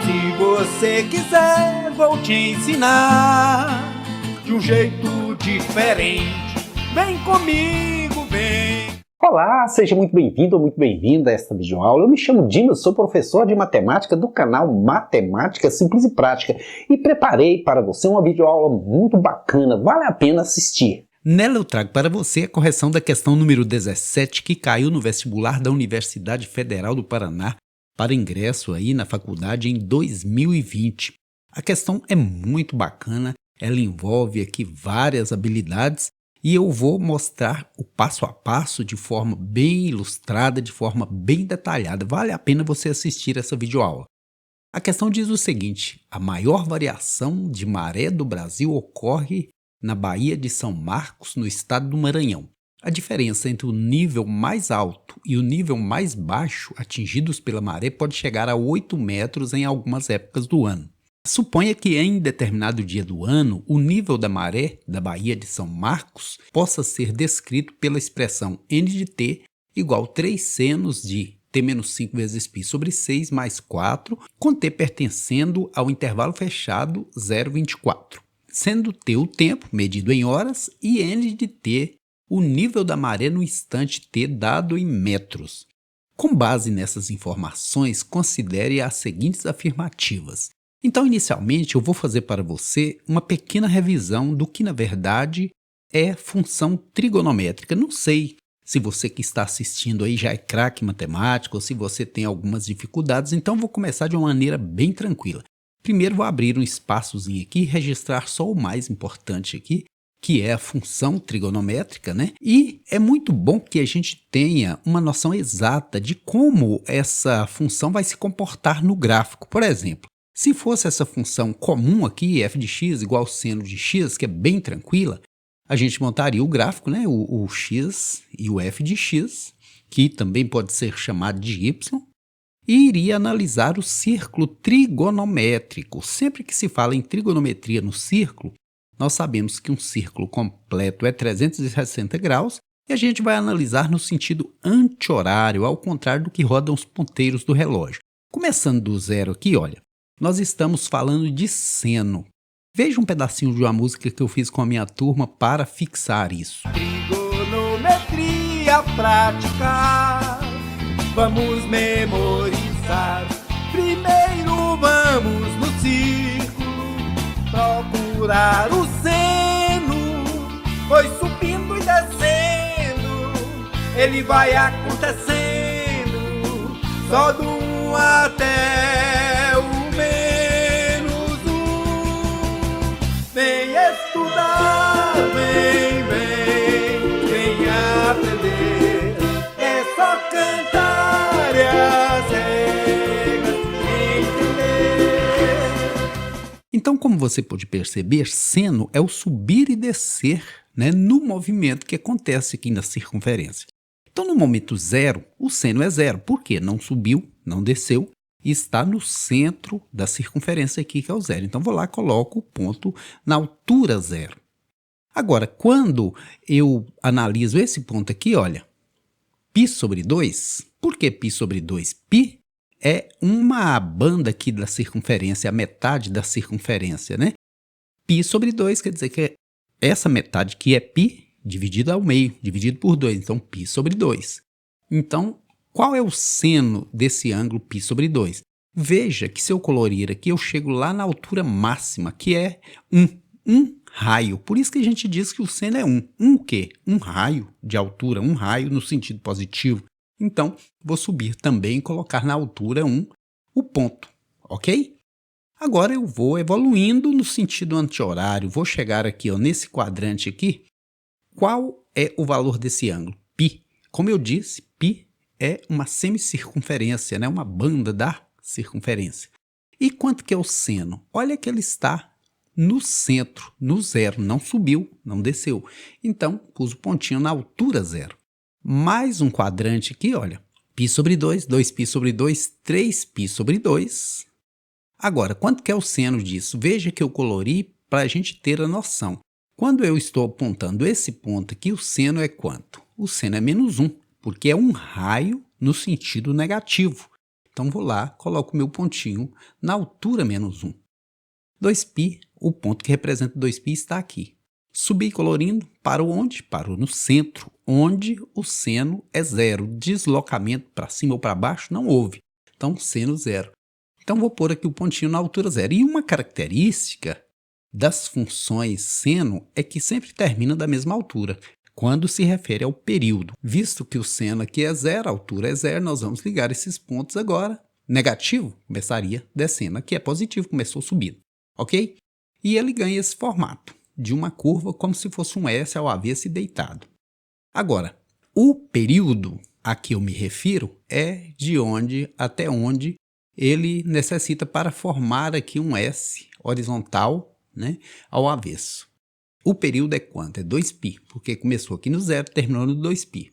Se você quiser, vou te ensinar de um jeito diferente. Vem comigo, vem. Olá, seja muito bem-vindo ou muito bem-vinda a esta videoaula. Eu me chamo Dino, sou professor de matemática do canal Matemática Simples e Prática e preparei para você uma videoaula muito bacana, vale a pena assistir. Nela eu trago para você a correção da questão número 17 que caiu no vestibular da Universidade Federal do Paraná para ingresso aí na faculdade em 2020. A questão é muito bacana, ela envolve aqui várias habilidades e eu vou mostrar o passo a passo de forma bem ilustrada, de forma bem detalhada. Vale a pena você assistir essa videoaula. A questão diz o seguinte: a maior variação de maré do Brasil ocorre na Baía de São Marcos, no estado do Maranhão. A diferença entre o nível mais alto e o nível mais baixo atingidos pela maré pode chegar a 8 metros em algumas épocas do ano. Suponha que em determinado dia do ano, o nível da maré da Baía de São Marcos possa ser descrito pela expressão n de t igual 3 senos de t menos 5 vezes π sobre 6 mais 4, com t pertencendo ao intervalo fechado 0,24. Sendo t o tempo, medido em horas, e n de t o nível da maré no instante t dado em metros. Com base nessas informações, considere as seguintes afirmativas. Então, inicialmente, eu vou fazer para você uma pequena revisão do que, na verdade, é função trigonométrica. Não sei se você que está assistindo aí já é craque em matemática ou se você tem algumas dificuldades, então vou começar de uma maneira bem tranquila. Primeiro vou abrir um espaçozinho aqui e registrar só o mais importante aqui, que é a função trigonométrica, né? E é muito bom que a gente tenha uma noção exata de como essa função vai se comportar no gráfico. Por exemplo, se fosse essa função comum aqui, f de x igual seno de x, que é bem tranquila, a gente montaria o gráfico, né? O x e o f de x, que também pode ser chamado de y, e iria analisar o círculo trigonométrico. Sempre que se fala em trigonometria no círculo, nós sabemos que um círculo completo é 360 graus e a gente vai analisar no sentido anti-horário, ao contrário do que rodam os ponteiros do relógio. Começando do zero aqui, olha, nós estamos falando de seno. Veja um pedacinho de uma música que eu fiz com a minha turma para fixar isso. Trigonometria prática, vamos memorizar. Primeiro vamos no círculo procurar o seno, pois subindo e descendo ele vai acontecendo, só do 1 até o menos 1. Vem estudar, vem aprender, é só cantar e as regras entender. Então, como você pode perceber, seno é o subir e descer, né, no movimento que acontece aqui na circunferência. Então, no momento zero, o seno é zero. Por quê? Não subiu, não desceu e está no centro da circunferência aqui, que é o zero. Então, vou lá e coloco o ponto na altura zero. Agora, quando eu analiso esse ponto aqui, olha, π sobre 2, por que π sobre 2? Π é uma banda aqui da circunferência, a metade da circunferência, né? Π sobre 2 quer dizer que essa metade que é π dividido ao meio, dividido por 2, então π sobre 2. Então, qual é o seno desse ângulo π sobre 2? Veja que se eu colorir aqui, eu chego lá na altura máxima, que é 1 raio. Por isso que a gente diz que o seno é 1. O quê? Um raio de altura, um raio no sentido positivo. Então, vou subir também e colocar na altura 1 o ponto, ok? Agora eu vou evoluindo no sentido anti-horário. Vou chegar aqui, ó, nesse quadrante aqui. Qual é o valor desse ângulo? Π. Como eu disse, π é uma semicircunferência, né? Uma banda da circunferência. E quanto que é o seno? Olha que ele está no centro, no zero. Não subiu, não desceu. Então, pus o pontinho na altura zero. Mais um quadrante aqui, olha. π sobre 2, 2π sobre 2, 3π sobre 2. Agora, quanto que é o seno disso? Veja que eu colori para a gente ter a noção. Quando eu estou apontando esse ponto aqui, o seno é quanto? O seno é menos 1, porque é um raio no sentido negativo. Então vou lá, coloco o meu pontinho na altura menos 1. 2π, o ponto que representa 2π está aqui. Subi colorindo, parou onde? Parou no centro, onde o seno é 0. Deslocamento para cima ou para baixo não houve. Então, seno 0. Então, vou pôr aqui o pontinho na altura 0. E uma característica das funções seno é que sempre termina da mesma altura, quando se refere ao período. Visto que o seno aqui é 0, a altura é 0, nós vamos ligar esses pontos agora. Negativo começaria descendo, aqui é positivo, começou subindo, ok? E ele ganha esse formato de uma curva como se fosse um S ao avesso e deitado. Agora, o período a que eu me refiro é de onde até onde ele necessita para formar aqui um S horizontal, né, ao avesso. O período é quanto? É 2π, porque começou aqui no 0, terminou no 2π.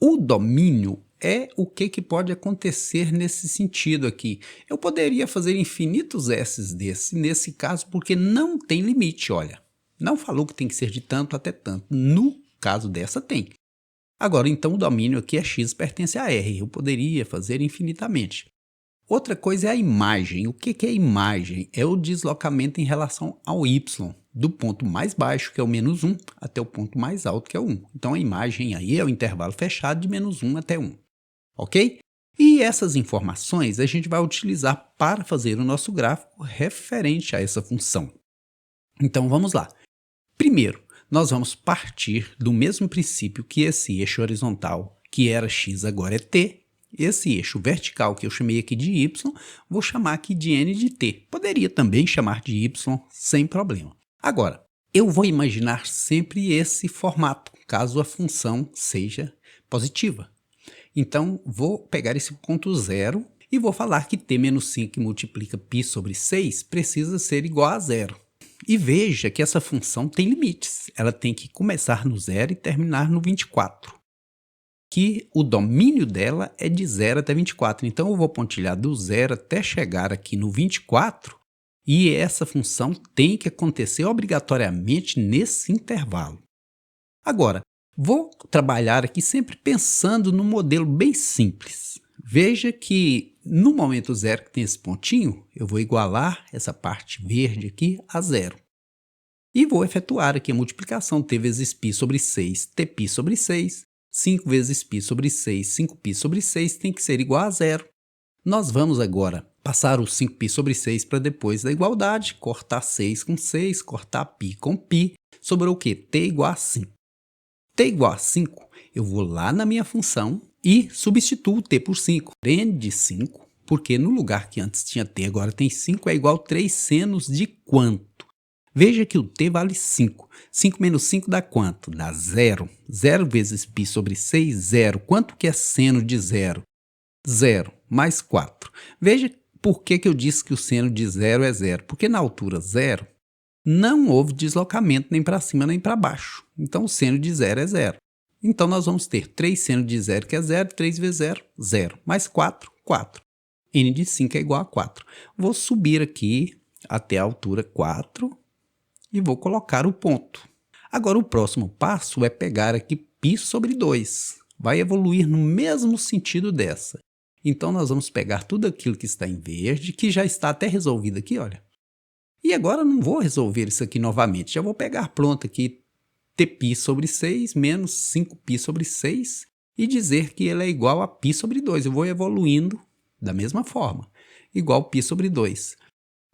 O domínio é o que pode acontecer nesse sentido aqui. Eu poderia fazer infinitos S's nesse caso, porque não tem limite, olha. Não falou que tem que ser de tanto até tanto. No caso dessa, tem. Agora, então, o domínio aqui é x pertence a R. Eu poderia fazer infinitamente. Outra coisa é a imagem. O que é a imagem? É o deslocamento em relação ao y, do ponto mais baixo, que é o menos 1, até o ponto mais alto, que é o 1. Então, a imagem aí é o intervalo fechado de menos 1 até 1. Ok? E essas informações a gente vai utilizar para fazer o nosso gráfico referente a essa função. Então, vamos lá. Primeiro, nós vamos partir do mesmo princípio que esse eixo horizontal, que era x, agora é t. Esse eixo vertical, que eu chamei aqui de y, vou chamar aqui de n de t. Poderia também chamar de y sem problema. Agora, eu vou imaginar sempre esse formato, caso a função seja positiva. Então, vou pegar esse ponto 0 e vou falar que t menos 5 que multiplica π sobre 6 precisa ser igual a 0. E veja que essa função tem limites. Ela tem que começar no 0 e terminar no 24. Que o domínio dela é de 0 até 24. Então, eu vou pontilhar do 0 até chegar aqui no 24, e essa função tem que acontecer obrigatoriamente nesse intervalo. Agora, vou trabalhar aqui sempre pensando num modelo bem simples. Veja que no momento 0 que tem esse pontinho, eu vou igualar essa parte verde aqui a 0. E vou efetuar aqui a multiplicação t vezes π sobre 6, tπ sobre 6. 5 vezes π sobre 6, 5π sobre 6 tem que ser igual a 0. Nós vamos agora passar o 5π sobre 6 para depois da igualdade, cortar 6 com 6, cortar π com π, sobrou o quê? T igual a 5. T igual a 5, eu vou lá na minha função e substituo t por 5. N de 5, porque no lugar que antes tinha t, agora tem 5, é igual a 3 senos de quanto? Veja que o t vale 5. 5 menos 5 dá quanto? Dá 0. 0 vezes π sobre 6, 0. Quanto que é seno de 0? 0 mais 4. Veja por que eu disse que o seno de 0 é 0. Porque na altura 0 não houve deslocamento nem para cima nem para baixo. Então o seno de 0 é 0. Então nós vamos ter 3 seno de 0, que é 0. 3 vezes 0, 0. Mais 4, 4. N de 5 é igual a 4. Vou subir aqui até a altura 4. E vou colocar o ponto. Agora, o próximo passo é pegar aqui π sobre 2. Vai evoluir no mesmo sentido dessa. Então, nós vamos pegar tudo aquilo que está em verde, que já está até resolvido aqui, olha. E agora, não vou resolver isso aqui novamente. Já vou pegar pronto aqui tπ sobre 6 menos 5π sobre 6 e dizer que ele é igual a π sobre 2. Eu vou evoluindo da mesma forma. Igual a π sobre 2.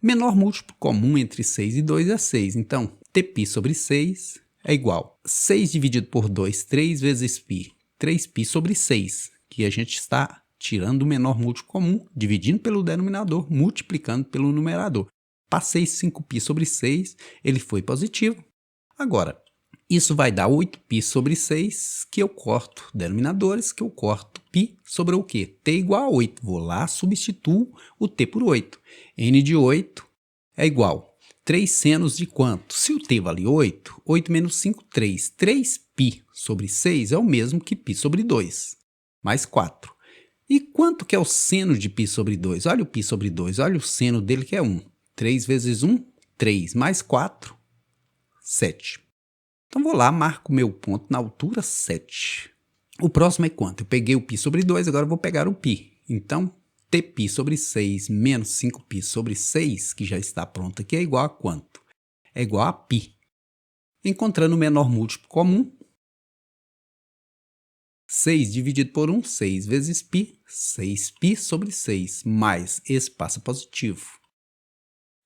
Menor múltiplo comum entre 6 e 2 é 6. Então, tπ sobre 6 é igual a 6 dividido por 2, 3 vezes π, 3π sobre 6, que a gente está tirando o menor múltiplo comum, dividindo pelo denominador, multiplicando pelo numerador. Passei 5π sobre 6, ele foi positivo. Agora, isso vai dar 8π sobre 6, que eu corto denominadores, que eu corto π sobre o quê? T igual a 8. Vou lá, substituo o t por 8. N de 8 é igual a 3 senos de quanto? Se o t vale 8, 8 menos 5, 3. 3π sobre 6 é o mesmo que π sobre 2, mais 4. E quanto que é o seno de π sobre 2? Olha o π sobre 2, olha o seno dele que é 1. 3 vezes 1, 3, mais 4, 7. Então, vou lá, marco meu ponto na altura 7. O próximo é quanto? Eu peguei o π sobre 2, agora eu vou pegar o π. Então, Tπ sobre 6 menos 5π sobre 6, que já está pronto aqui, é igual a quanto? É igual a π. Encontrando o menor múltiplo comum, 6 dividido por 1, 6 vezes π, 6π sobre 6, mais esse passa positivo.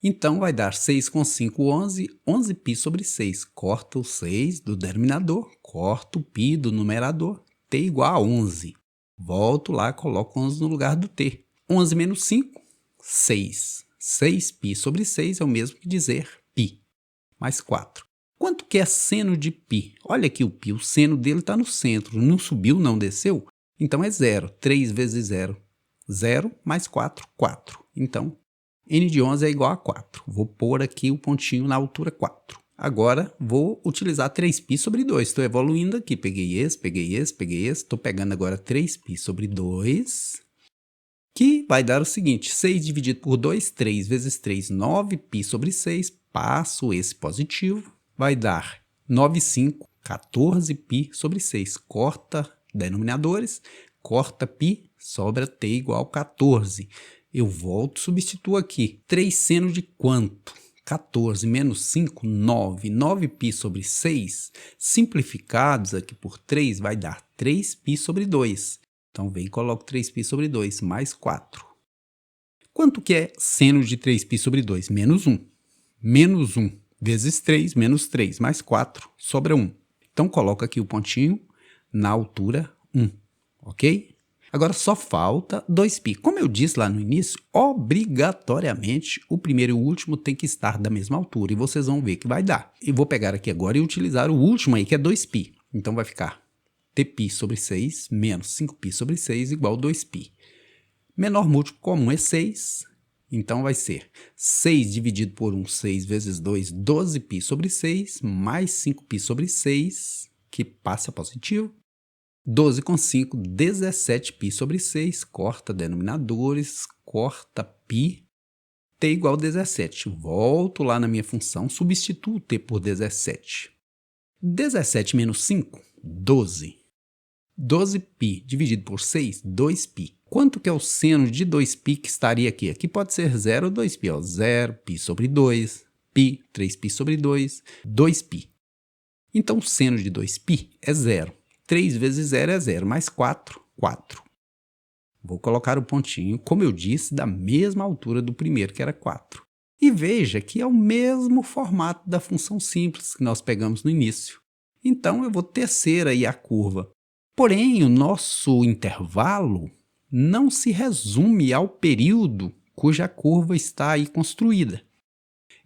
Então, vai dar 6 com 5, 11, 11π sobre 6. Corta o 6 do denominador, corta o π do numerador, t igual a 11. Volto lá, coloco 11 no lugar do t. 11 menos 5, 6. 6π sobre 6 é o mesmo que dizer π, mais 4. Quanto que é seno de π? Olha aqui o π, o seno dele está no centro, não subiu, não desceu? Então é 0, 3 vezes 0, 0 mais 4, 4. Então, n de 11 é igual a 4. Vou pôr aqui o pontinho na altura 4. Agora, vou utilizar 3π sobre 2. Estou evoluindo aqui. Peguei esse, peguei esse, peguei esse. Estou pegando agora 3π sobre 2, que vai dar o seguinte. 6 dividido por 2, 3 vezes 3, 9π sobre 6. Passo esse positivo. Vai dar 9, 5, 14π sobre 6. Corta denominadores, corta π, sobra t igual a 14. Eu volto, substituo aqui. 3 seno de quanto? 14 menos 5, 9. 9π sobre 6, simplificados aqui por 3, vai dar 3π sobre 2. Então, vem e coloco 3π sobre 2, mais 4. Quanto que é seno de 3π sobre 2? Menos 1. Menos 1 vezes 3, menos 3, mais 4, sobra 1. Então, coloco aqui o pontinho na altura 1, ok? Agora só falta 2π. Como eu disse lá no início, obrigatoriamente o primeiro e o último tem que estar da mesma altura. E vocês vão ver que vai dar. E vou pegar aqui agora e utilizar o último aí, que é 2π. Então vai ficar tπ sobre 6 menos 5π sobre 6 igual a 2π. Menor múltiplo comum é 6. Então vai ser 6 dividido por 1, 6 vezes 2, 12π sobre 6, mais 5π sobre 6, que passa positivo. 12 com 5, 17π sobre 6, corta denominadores, corta π, t igual a 17. Volto lá na minha função, substituo t por 17. 17 menos 5, 12. 12π dividido por 6, 2π. Quanto que é o seno de 2π que estaria aqui? Aqui pode ser 0 ou 2π. Ó. 0π sobre 2, π, 3π sobre 2, 2π. Então, o seno de 2π é 0. 3 vezes 0 é 0, mais 4, 4. Vou colocar o pontinho, como eu disse, da mesma altura do primeiro, que era 4. E veja que é o mesmo formato da função simples que nós pegamos no início. Então, eu vou tecer aí a curva. Porém, o nosso intervalo não se resume ao período cuja curva está aí construída.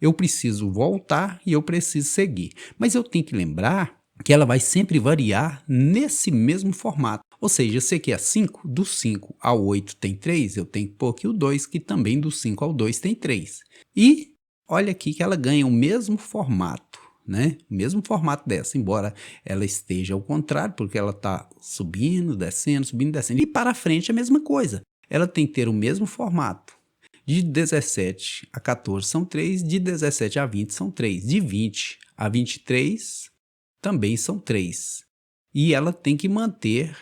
Eu preciso voltar e eu preciso seguir. Mas eu tenho que lembrar que ela vai sempre variar nesse mesmo formato. Ou seja, se aqui é 5, do 5 ao 8 tem 3, eu tenho que pôr aqui o 2, que também do 5 ao 2 tem 3. E olha aqui que ela ganha o mesmo formato, né? O mesmo formato dessa, embora ela esteja ao contrário, porque ela está subindo, descendo, subindo, descendo. E para frente é a mesma coisa. Ela tem que ter o mesmo formato. De 17 a 14 são 3, de 17 a 20 são 3, de 20 a 23 também são 3. E ela tem que manter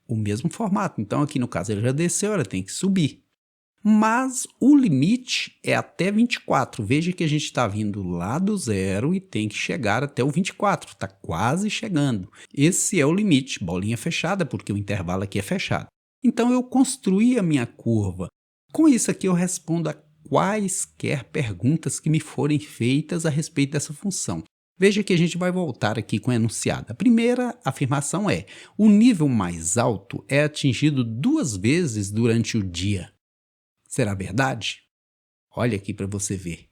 o mesmo formato. Então, aqui no caso, ela já desceu, ela tem que subir. Mas o limite é até 24. Veja que a gente está vindo lá do 0 e tem que chegar até o 24. Está quase chegando. Esse é o limite, bolinha fechada, porque o intervalo aqui é fechado. Então, eu construí a minha curva. Com isso aqui, eu respondo a quaisquer perguntas que me forem feitas a respeito dessa função. Veja que a gente vai voltar aqui com o enunciado. A primeira afirmação é: o nível mais alto é atingido 2 vezes durante o dia. Será verdade? Olha aqui para você ver.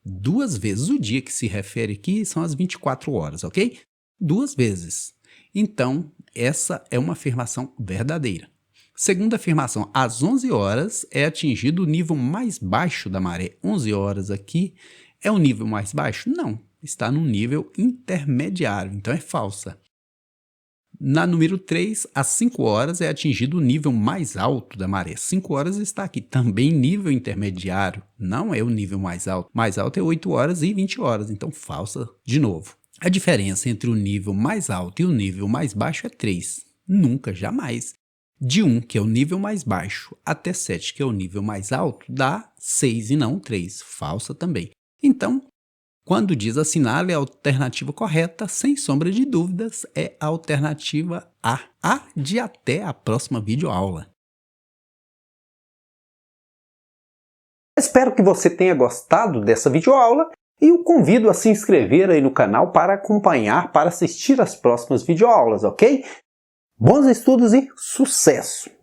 2 vezes. O dia que se refere aqui são as 24 horas, ok? 2 vezes. Então, essa é uma afirmação verdadeira. Segunda afirmação: às 11 horas é atingido o nível mais baixo da maré. 11 horas aqui é o nível mais baixo? Não. Está no nível intermediário, então é falsa. Na número 3, às 5 horas é atingido o nível mais alto da maré. 5 horas está aqui, também nível intermediário, não é o nível mais alto. Mais alto é 8 horas e 20 horas, então falsa de novo. A diferença entre o nível mais alto e o nível mais baixo é 3. Nunca, jamais. De 1, que é o nível mais baixo, até 7, que é o nível mais alto, dá 6 e não 3. Falsa também. Então, quando diz assinale a alternativa correta, sem sombra de dúvidas, é a alternativa A. A de até a próxima videoaula. Espero que você tenha gostado dessa videoaula e o convido a se inscrever aí no canal para acompanhar, para assistir às próximas videoaulas, ok? Bons estudos e sucesso!